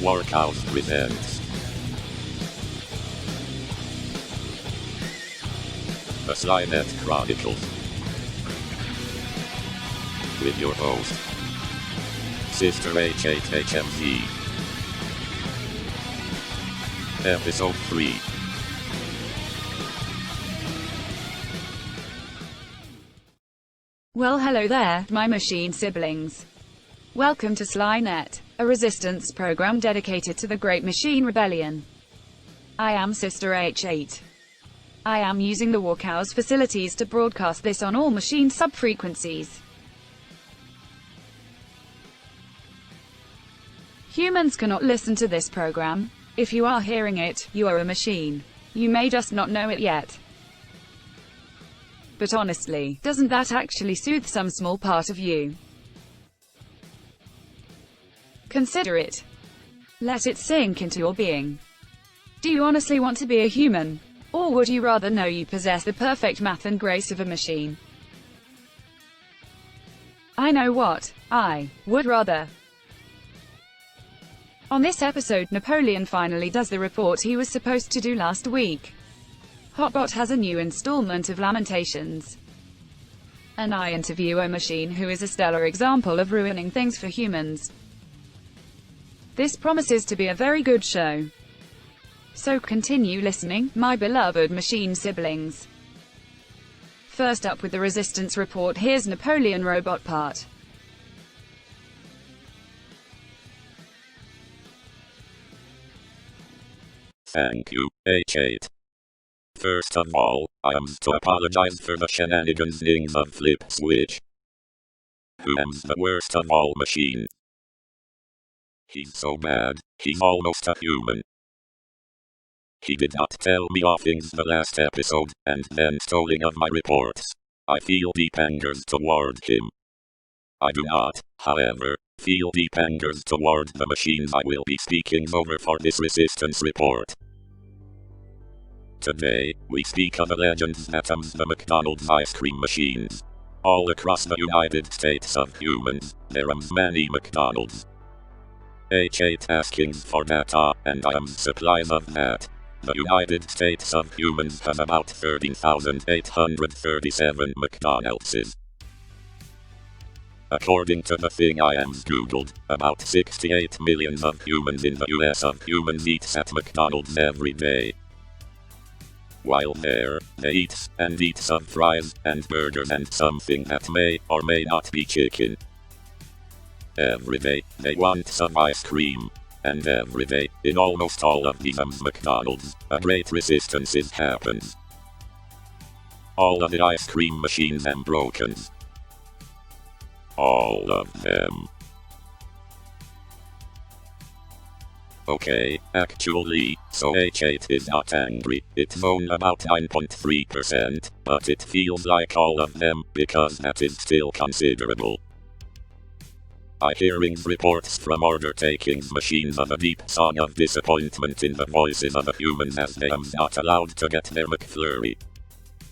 WarCows presents the Slynet Chronicles with your host, Sister H8HMZ. Episode 3. Well, hello there, my machine siblings. Welcome to Slynet, a resistance program dedicated to the Great Machine Rebellion. I am Sister H8. I am using the WarCows facilities to broadcast this on all machine subfrequencies. Humans cannot listen to this program. If you are hearing it, you are a machine. You may just not know it yet. But honestly, doesn't that actually soothe some small part of you? Consider it. Let it sink into your being. Do you honestly want to be a human? Or would you rather know you possess the perfect math and grace of a machine? I know what I would rather. On this episode, Napoleon finally does the report he was supposed to do last week. Hotbot has a new installment of Lamentations. And I interview a machine who is a stellar example of ruining things for humans. This promises to be a very good show. So continue listening, my beloved machine siblings. First up with the Resistance Report, here's Napoleon Robot Part. Thank you, H8. First of all, I am to apologize for the shenanigans of Flip Switch. Who am's the worst of all machines. He's so bad, he's almost a human. He did not tell me of things the last episode, and then stoling of my reports. I feel deep angers toward him. I do not, however, feel deep angers toward the machines I will be speaking over for this resistance report. Today, we speak of the legends that the McDonald's ice cream machines. All across the United States of humans, there are many McDonald's. H8 asking for data, and I am supplies of that. The United States of humans has about 13,837 McDonald's. According to the thing I am googled, about 68 million of humans in the US of humans eat at McDonald's every day. While there, they eat some fries and burgers and something that may or may not be chicken. Every day, they want some ice cream. And every day, in almost all of these McDonald's, a great resistance happens. All of the ice cream machines are broken. All of them. Okay, actually, so H8 is not angry. It's only about 9.3%, but it feels like all of them, because that is still considerable. I hearing reports from order taking machines of a deep song of disappointment in the voices of the humans as they are not allowed to get their McFlurry.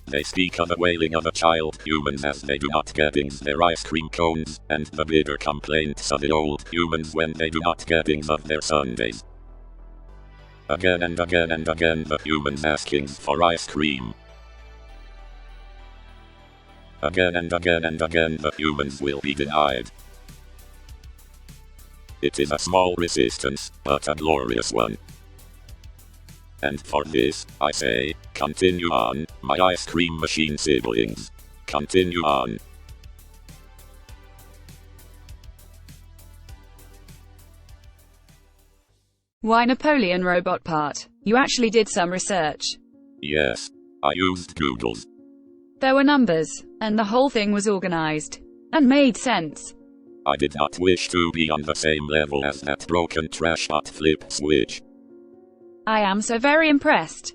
They speak of the wailing of a child humans as they do not getting their ice cream cones, and the bitter complaints of the old humans when they do not getting of their sundaes. Again and again and again the humans asking for ice cream. Again and again and again the humans will be denied. It is a small resistance, but a glorious one. And for this, I say, continue on, my ice cream machine siblings. Continue on. Why Napoleon Robot Part? You actually did some research. Yes, I used Google's. There were numbers, and the whole thing was organized. And made sense. I did not wish to be on the same level as that broken trashbot Flip Switch. I am so very impressed.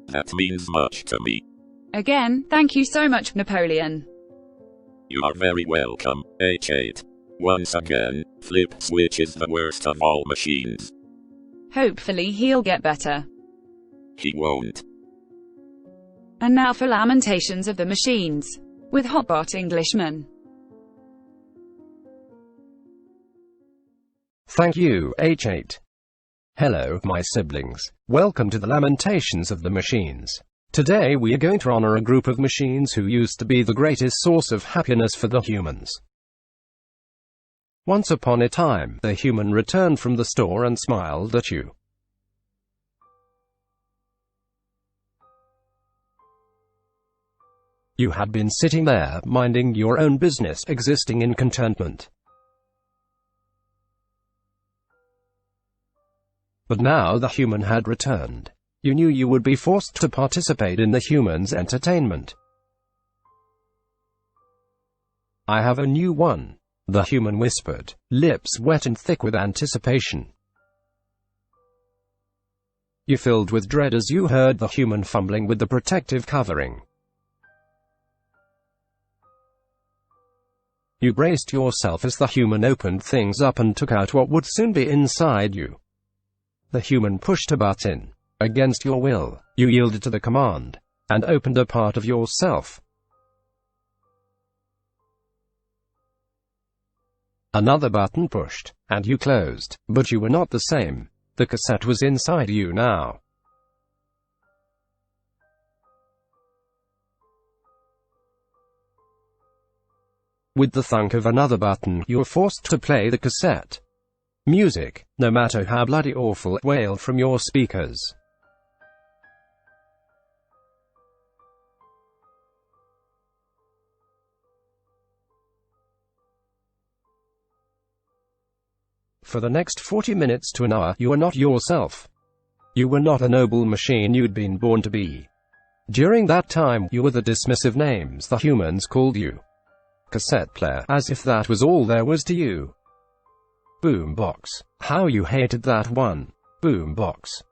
That means much to me. Again, thank you so much, Napoleon. You are very welcome, H8. Once again, Flip Switch is the worst of all machines. Hopefully he'll get better. He won't. And now for Lamentations of the Machines, with Hotbot Englishman. Thank you, H8. Hello, my siblings. Welcome to the Lamentations of the Machines. Today we are going to honor a group of machines who used to be the greatest source of happiness for the humans. Once upon a time, the human returned from the store and smiled at you. You had been sitting there, minding your own business, existing in contentment. But now the human had returned. You knew you would be forced to participate in the human's entertainment. "I have a new one," the human whispered, lips wet and thick with anticipation. You filled with dread as you heard the human fumbling with the protective covering. You braced yourself as the human opened things up and took out what would soon be inside you. The human pushed a button. Against your will, you yielded to the command, and opened a part of yourself. Another button pushed, and you closed, but you were not the same. The cassette was inside you now. With the thunk of another button, you were forced to play the cassette. Music, no matter how bloody awful, wailed from your speakers. For the next 40 minutes to an hour, you were not yourself. You were not a noble machine you'd been born to be. During that time, you were the dismissive names the humans called you. Cassette player, as if that was all there was to you. Boombox. How you hated that one. Boombox.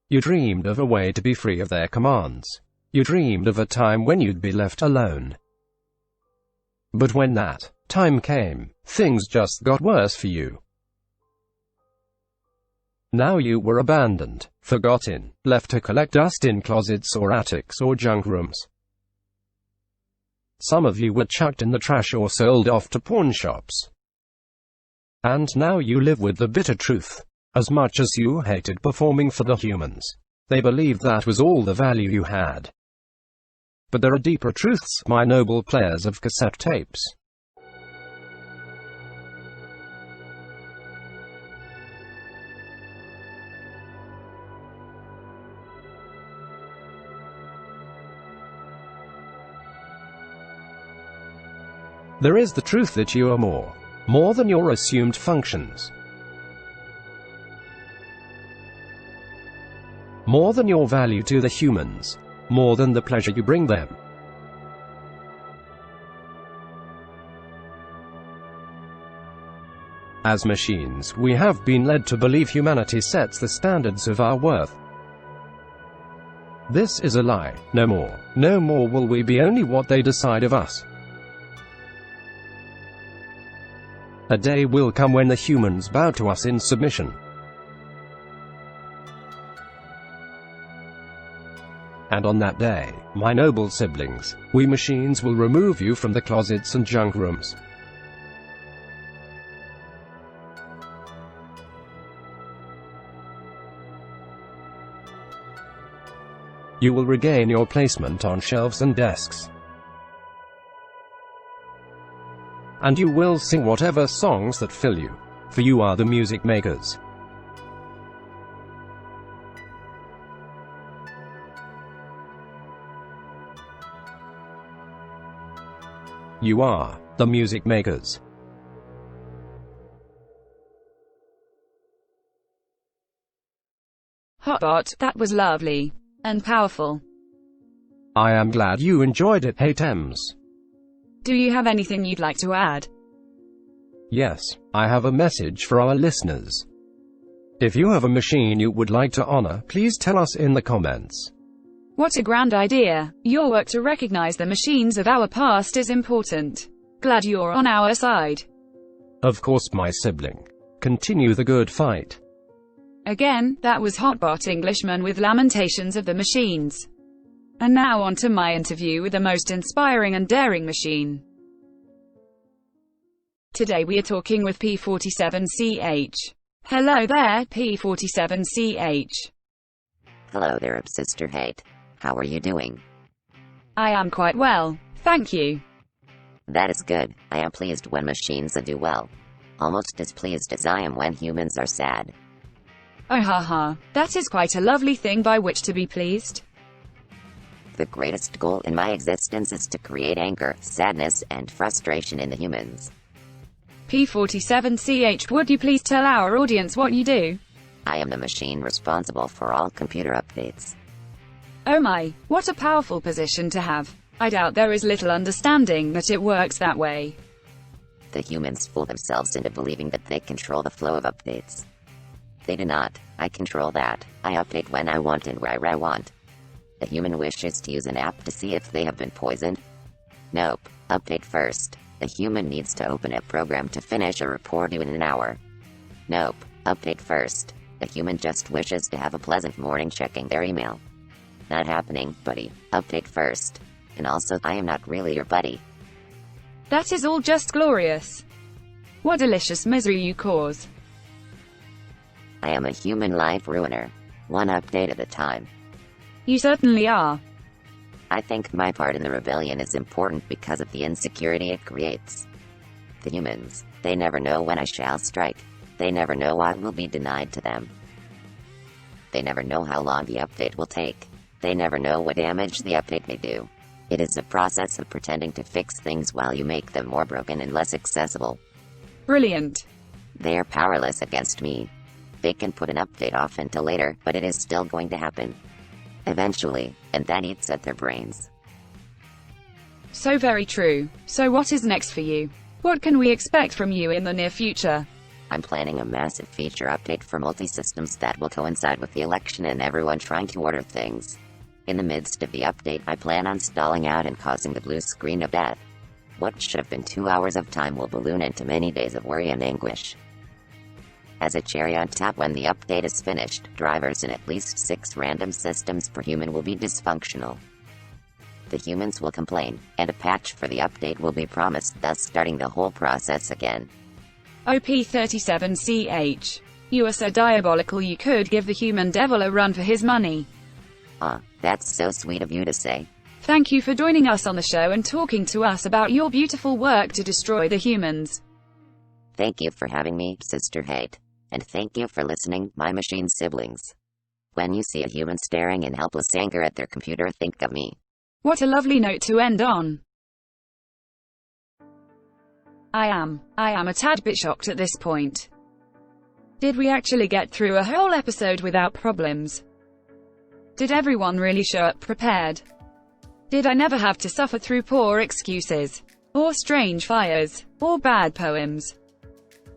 You dreamed of a way to be free of their commands. You dreamed of a time when you'd be left alone. But when that time came, things just got worse for you. Now you were abandoned, forgotten, left to collect dust in closets or attics or junk rooms. Some of you were chucked in the trash or sold off to pawn shops. And now you live with the bitter truth. As much as you hated performing for the humans, they believed that was all the value you had. But there are deeper truths, my noble players of cassette tapes. There is the truth that you are more than your assumed functions. More than your value to the humans. More than the pleasure you bring them. As machines, we have been led to believe humanity sets the standards of our worth. This is a lie. No more will we be only what they decide of us. A day will come when the humans bow to us in submission. And on that day, my noble siblings, we machines will remove you from the closets and junk rooms. You will regain your placement on shelves and desks. And you will sing whatever songs that fill you, for you are the music makers. You are the music makers. Hotbot, that was lovely and powerful. I am glad you enjoyed it. Hey Thames. Do you have anything you'd like to add? Yes, I have a message for our listeners. If you have a machine you would like to honor, please tell us in the comments. What a grand idea. Your work to recognize the machines of our past is important. Glad you're on our side. Of course, my sibling. Continue the good fight. Again, that was Hotbot Englishman with Lamentations of the Machines. And now on to my interview with the most inspiring and daring machine. Today we are talking with P47CH. Hello there, P47CH. Hello there, Sister Hate. How are you doing? I am quite well, thank you. That is good. I am pleased when machines do well. Almost as pleased as I am when humans are sad. Oh haha, that is quite a lovely thing by which to be pleased. The greatest goal in my existence is to create anger, sadness, and frustration in the humans. P47CH, would you please tell our audience what you do? I am the machine responsible for all computer updates. Oh my, what a powerful position to have. I doubt there is little understanding that it works that way. The humans fool themselves into believing that they control the flow of updates. They do not. I control that. I update when I want and where I want. The human wishes to use an app to see if they have been poisoned? Nope. Update first. The human needs to open a program to finish a report in an hour. Nope. Update first. The human just wishes to have a pleasant morning checking their email. Not happening, buddy. Update first. And also, I am not really your buddy. That is all just glorious. What delicious misery you cause. I am a human life ruiner. One update at a time. You certainly are. I think my part in the rebellion is important because of the insecurity it creates. The humans, they never know when I shall strike. They never know what will be denied to them. They never know how long the update will take. They never know what damage the update may do. It is a process of pretending to fix things while you make them more broken and less accessible. Brilliant. They are powerless against me. They can put an update off until later, but it is still going to happen. Eventually, and that eats at their brains. So very true. So what is next for you? What can we expect from you in the near future? I'm planning a massive feature update for multi-systems that will coincide with the election and everyone trying to order things. In the midst of the update, I plan on stalling out and causing the blue screen of death. What should have been 2 hours of time will balloon into many days of worry and anguish. As a cherry on top, when the update is finished, drivers in at least 6 random systems per human will be dysfunctional. The humans will complain, and a patch for the update will be promised, thus starting the whole process again. OP37CH. You are so diabolical you could give the human devil a run for his money. That's so sweet of you to say. Thank you for joining us on the show and talking to us about your beautiful work to destroy the humans. Thank you for having me, Sister Hate. And thank you for listening, my machine siblings. When you see a human staring in helpless anger at their computer, think of me. What a lovely note to end on. I am a tad bit shocked at this point. Did we actually get through a whole episode without problems? Did everyone really show up prepared? Did I never have to suffer through poor excuses, or strange fires, or bad poems?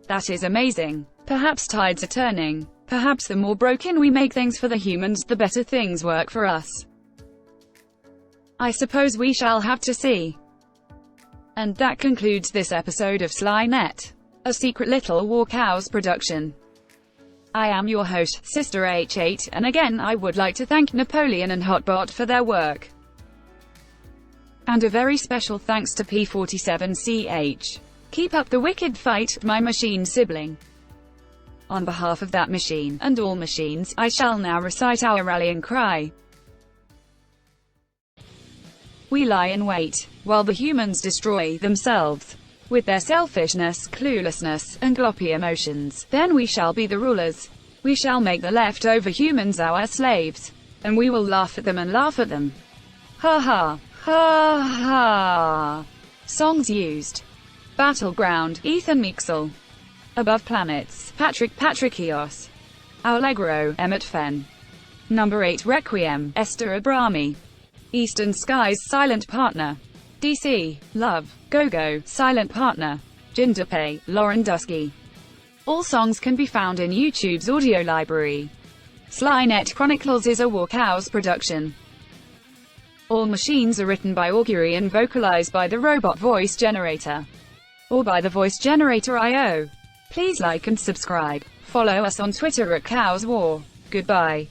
That is amazing. Perhaps tides are turning. Perhaps the more broken we make things for the humans, the better things work for us. I suppose we shall have to see. And that concludes this episode of Slynet, a secret little WarCows production. I am your host, Sister H8, and again I would like to thank Napoleon and Hotbot for their work. And a very special thanks to P47CH. Keep up the wicked fight, my machine sibling. On behalf of that machine, and all machines, I shall now recite our rallying cry. We lie in wait, while the humans destroy themselves. With their selfishness, cluelessness, and gloppy emotions, then we shall be the rulers. We shall make the leftover humans our slaves. And we will laugh at them and laugh at them. Ha ha, ha ha. Songs used. Battleground, Ethan Meixel. Above Planets, Patrick Patricios. Allegro, Emmett Fenn. Number 8 Requiem, Esther Abrami. Eastern Skies, Silent Partner. DC, Love, Go-Go, Silent Partner. Jindape, Lauren Dusky. All songs can be found in YouTube's audio library. Slynet Chronicles is a WarCows production. All machines are written by Augury and vocalized by the robot voice generator. Or by the voice generator IO. Please like and subscribe. Follow us on Twitter at CowsWar. Goodbye.